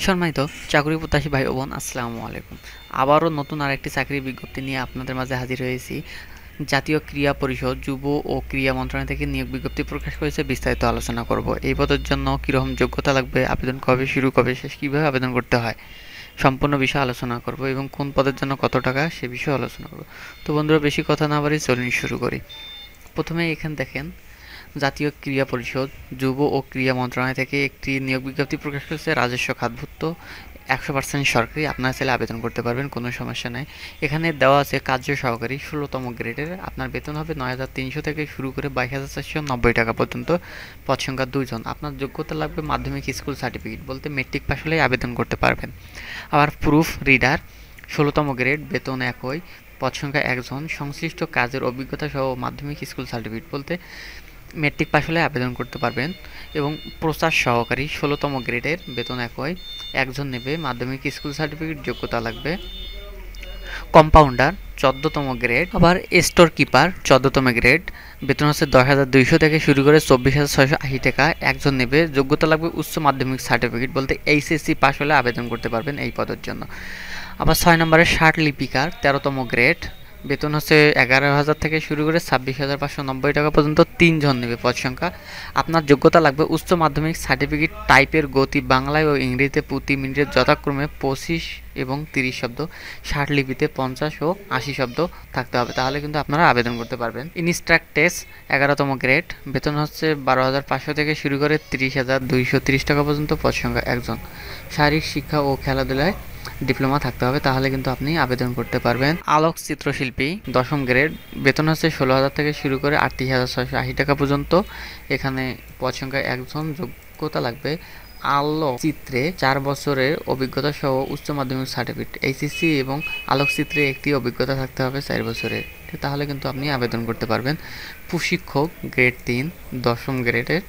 সম্মানিত চাকরি প্রত্যাশী ভাই ও বোন, আসসালামু আলাইকুম। আবারও নতুন আরেকটি চাকরির বিজ্ঞপ্তি নিয়ে আপনাদের মাঝে হাজির হয়েছি। জাতীয় ক্রীড়া পরিষদ, যুব ও ক্রীড়া মন্ত্রণালয় থেকে নিয়োগ বিজ্ঞপ্তি প্রকাশ করেছে। বিস্তারিত আলোচনা করব। এই পদের জন্য কীরকম যোগ্যতা লাগবে, আবেদন কবে শুরু, কবে শেষ, কীভাবে আবেদন করতে হয়, সম্পূর্ণ বিষয়ে আলোচনা করব এবং কোন পদের জন্য কত টাকা সে বিষয়ে আলোচনা করব। তো বন্ধুরা, বেশি কথা না বাড়ি চলুন শুরু করি। প্রথমে এখানে দেখেন, জাতীয় ক্রীড়া পরিষদ, যুব ও ক্রীড়া মন্ত্রণালয় থেকে একটি নিয়োগ বিজ্ঞপ্তি প্রকাশ করেছে। রাজস্ব খাতভুক্ত, 100% সরকারি। আপনারা চাইলে আবেদন করতে পারবেন, কোনো সমস্যা নাই। এখানে দেওয়া আছে কার্য সহকারী 16তম গ্রেডের। আপনার বেতন হবে 9,300 থেকে শুরু করে 22,490 টাকা পর্যন্ত। পদ সংখ্যা 2 জন। আপনার যোগ্যতা লাগবে মাধ্যমিক স্কুল সার্টিফিকেট, বলতে মেট্রিক পাস হলেই আবেদন করতে পারবেন। আবার প্রুফ রিডার 16তম গ্রেড, বেতন একই, পদ সংখ্যা 1 জন। সংশ্লিষ্ট কাজের অভিজ্ঞতা সহ মাধ্যমিক স্কুল সার্টিফিকেট, বলতে মেট্রিক পাস হলে আবেদন করতে পারবেন। এবং প্রচার সহকারী 16তম গ্রেডের, বেতন একই, 1 জন নেবে, মাধ্যমিক স্কুল সার্টিফিকেট যোগ্যতা লাগবে। কম্পাউন্ডার 14তম গ্রেড। আবার স্টোর কিপার 14তম গ্রেড, বেতন হচ্ছে 10,200 থেকে শুরু করে 24,680 টাকা, 1 জন নেবে, যোগ্যতা লাগবে উচ্চ মাধ্যমিক সার্টিফিকেট, বলতে এইচএসসি পাস হলে আবেদন করতে পারবেন এই পদের জন্য। আবার 6 নম্বরের ষাট লিপিকার 13তম গ্রেড, বেতন হচ্ছে 11,000 থেকে শুরু করে 26,590 টাকা পর্যন্ত, 3 জন নেবে, পদ সংখ্যা। আপনার যোগ্যতা লাগবে উচ্চ মাধ্যমিক সার্টিফিকেট, টাইপের গতি বাংলায় ও ইংরেজিতে প্রতি মিনিটে যথাক্রমে 25 এবং 30 শব্দ, ষাট লিপিতে 50 ও 80 শব্দ থাকতে হবে, তাহলে কিন্তু আপনারা আবেদন করতে পারবেন। ইনস্ট্রাক্টেস 11তম গ্রেড, বেতন হচ্ছে 12,500 থেকে শুরু করে 30,230 টাকা পর্যন্ত, পদ সংখ্যা 1 জন। শারীরিক শিক্ষা ও খেলাধুলায় ডিপ্লোমা থাকতে হবে, তাহলে কিন্তু আপনি আবেদন করতে পারবেন। আলোক চিত্রশিল্পী 10ম গ্রেড, বেতন হচ্ছে 16,000 থেকে শুরু করে 38,680 টাকা পর্যন্ত। এখানে পদ সংখ্যা 1 জন, যোগ্যতা লাগবে আলোক চিত্রে 4 বছরের অভিজ্ঞতা সহ উচ্চ মাধ্যমিক সার্টিফিকেট, এইচএসসি এবং আলোকচিত্রে একটি অভিজ্ঞতা থাকতে হবে 4 বছরের, তাহলে কিন্তু আপনি আবেদন করতে পারবেন। প্রশিক্ষক গ্রেড 3 10ম গ্রেডের,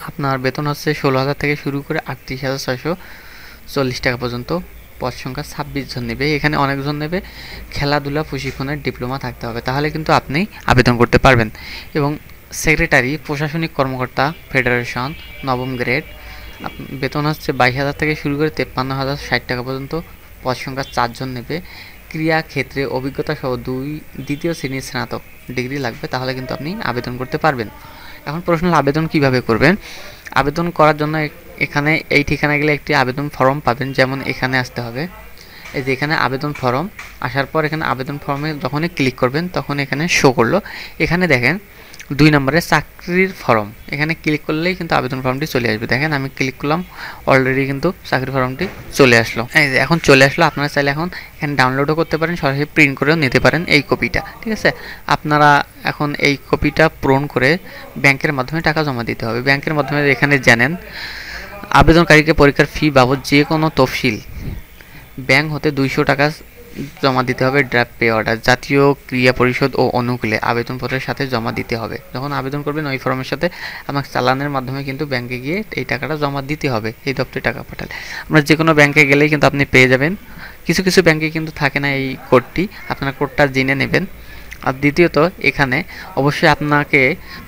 আপনার বেতন হচ্ছে 16,000 থেকে শুরু করে 38,640 টাকা পর্যন্ত, পদ সংখ্যা 26 জন নেবে। এখানে অনেকজন নেবে, খেলাধুলা প্রশিক্ষণের ডিপ্লোমা থাকতে হবে, তাহলে কিন্তু আপনি আবেদন করতে পারবেন। এবং সেক্রেটারি প্রশাসনিক কর্মকর্তা ফেডারেশন 9ম গ্রেড, বেতন হচ্ছে 22,000 থেকে শুরু করে 53,060 টাকা পর্যন্ত, পদ সংখ্যা 4 জন নেবে। ক্রিয়া ক্ষেত্রে অভিজ্ঞতা সহ দ্বিতীয় শ্রেণীর স্নাতক ডিগ্রি লাগবে, তাহলে কিন্তু আপনি আবেদন করতে পারবেন। এখন প্রশ্ন হলো আবেদন কিভাবে করবেন। আবেদন করার জন্য এখানে এই ঠিকানায় গেলে একটি আবেদন ফর্ম পাবেন, যেমন এখানে আসতে হবে। এই যে এখানে আবেদন ফর্ম, আসার পর এখানে আবেদন ফর্মে যখনই ক্লিক করবেন তখন এখানে শো করলো। এখানে দেখেন 2 নম্বরে চাকরির ফর্ম, এখানে ক্লিক করলেই কিন্তু আবেদন ফর্মটি চলে আসবে। দেখেন আমি ক্লিক করলাম, অলরেডি কিন্তু চাকরির ফর্মটি চলে আসলো। এই যে এখন চলে আসলো। আপনারা চাইলে এখন এখানে ডাউনলোডও করতে পারেন, সরাসরি প্রিন্ট করেও নিতে পারেন এই কপিটা, ঠিক আছে। আপনারা এখন এই কপিটা পূরণ করে ব্যাংকের মাধ্যমে টাকা জমা দিতে হবে। ব্যাংকের মাধ্যমে এখানে জানেন, আবেদনকারীকে পরীক্ষার ফি বাবদ যে কোনো তফসিল ব্যাংক হতে 200 টাকা জমা দিতে হবে। ড্রাফট পে অর্ডার জাতীয় ক্রীড়া পরিষদ ও অনুকূলে আবেদনপত্রের সাথে জমা দিতে হবে। যখন আবেদন করবেন ওই ফর্মের সাথে আমাকে চালানের মাধ্যমে কিন্তু ব্যাংকে গিয়ে এই টাকাটা জমা দিতে হবে। এই দপ্তরে টাকা পাঠালে আমরা যে কোনো ব্যাংকে গেলেই কিন্তু আপনি পেয়ে যাবেন। কিছু কিছু ব্যাংকে কিন্তু থাকে না এই কোডটি, আপনারা কোডটা জেনে নেবেন। আর দ্বিতীয়ত, এখানে অবশ্যই আপনাকে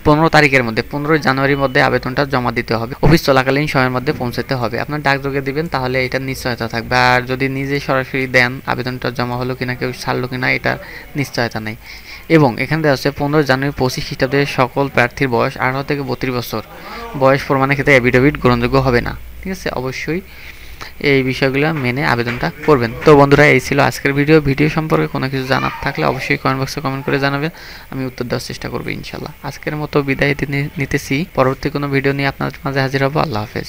15 তারিখের মধ্যে, 15 জানুয়ারির মধ্যে আবেদনটা জমা দিতে হবে। অফিস চলাকালীন সময়ের মধ্যে পৌঁছাতে হবে। আপনার ডাকযোগে দিবেন, তাহলে এটা নিশ্চয়তা থাকবে। আর যদি নিজে সরাসরি দেন, আবেদনটা জমা হলো কিনা, কেউ ছাড়লো কিনা, এটা নিশ্চয়তা নেই। এবং এখানে দেওয়া আছে 15 জানুয়ারি 25 খ্রিস্টাব্দে সকল প্রার্থীর বয়স 18 থেকে 32 বছর। বয়স প্রমাণের ক্ষেত্রে অ্যাফিডেভিট গ্রহণযোগ্য হবে না, ঠিক আছে। অবশ্যই এই বিষয়গুলো মেনে আবেদনটা করবেন। তো বন্ধুরা, এই ছিল আজকের ভিডিও সম্পর্কে কোনো কিছু জানার থাকলে অবশ্যই কমেন্ট বক্সে কমেন্ট করে জানাবেন, আমি উত্তর দেওয়ার চেষ্টা করবো ইনশাল্লাহ। আজকের মতো বিদায় নিতেছি, পরবর্তী কোনো ভিডিও নিয়ে আপনাদের মাঝে হাজির হবো। আল্লাহ হাফেজ।